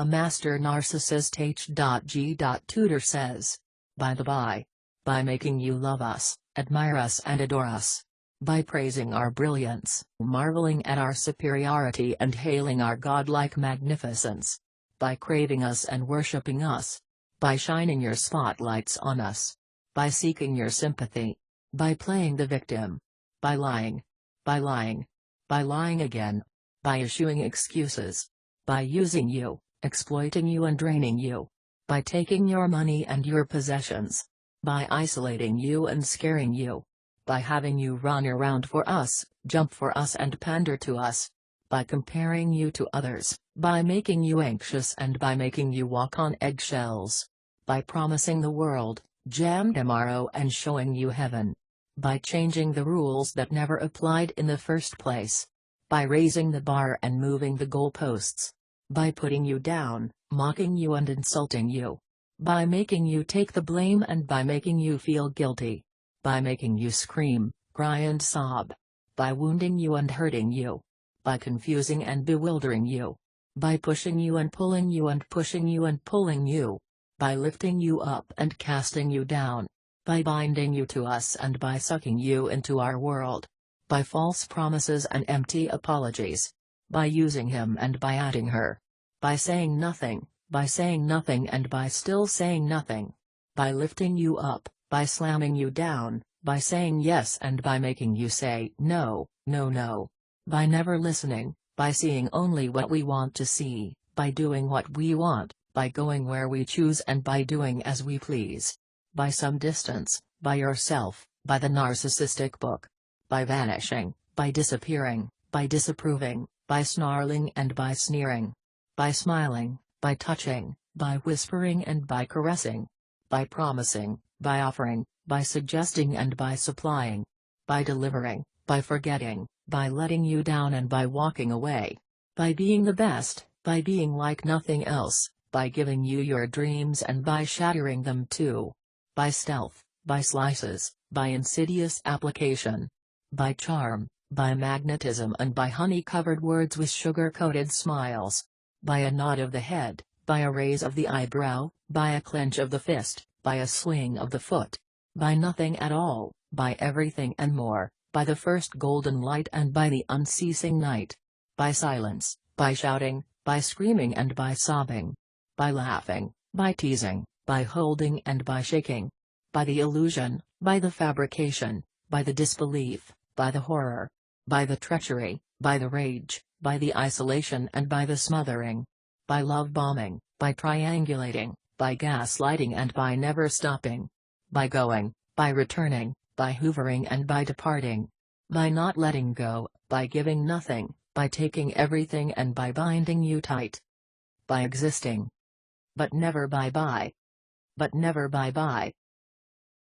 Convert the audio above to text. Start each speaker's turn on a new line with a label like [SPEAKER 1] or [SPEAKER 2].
[SPEAKER 1] A master narcissist H.G. Tudor says. By the by making you love us, admire us and adore us. By praising our brilliance, marveling at our superiority and hailing our godlike magnificence. By craving us and worshipping us. By shining your spotlights on us. By seeking your sympathy. By playing the victim. By lying. By lying. By lying again. By issuing excuses. By using you, exploiting you and draining you. By taking your money and your possessions. By isolating you and scaring you. By having you run around for us, jump for us and pander to us. By comparing you to others, by making you anxious and by making you walk on eggshells. By promising the world, jam tomorrow and showing you heaven. By changing the rules that never applied in the first place. By raising the bar and moving the goalposts. By putting you down, mocking you and insulting you. By making you take the blame and by making you feel guilty. By making you scream, cry and sob. By wounding you and hurting you. By confusing and bewildering you. By pushing you and pulling you and pushing you and pulling you. By lifting you up and casting you down. By binding you to us and by sucking you into our world. By false promises and empty apologies. By using him and by adding her. By saying nothing and by still saying nothing. By lifting you up, by slamming you down, by saying yes and by making you say no, no, no. By never listening, by seeing only what we want to see, by doing what we want, by going where we choose and by doing as we please. By some distance, by yourself, by the narcissistic book. By vanishing, by disappearing, by disapproving, by snarling and by sneering. By smiling, by touching, by whispering and by caressing. By promising, by offering, by suggesting and by supplying. By delivering, by forgetting, by letting you down and by walking away. By being the best, by being like nothing else, by giving you your dreams and by shattering them too. By stealth, by slices, by insidious application. By charm, by magnetism and by honey-covered words with sugar-coated smiles. By a nod of the head, by a raise of the eyebrow, by a clench of the fist, by a swing of the foot. By nothing at all, by everything and more, by the first golden light and by the unceasing night. By silence, by shouting, by screaming and by sobbing. By laughing, by teasing, by holding and by shaking. By the illusion, by the fabrication, by the disbelief, by the horror. By the treachery, by the rage, by the isolation and by the smothering. By love bombing, by triangulating, by gaslighting and by never stopping. By going, by returning, by hoovering and by departing. By not letting go, by giving nothing, by taking everything and by binding you tight. By existing. But never bye-bye. But never bye-bye.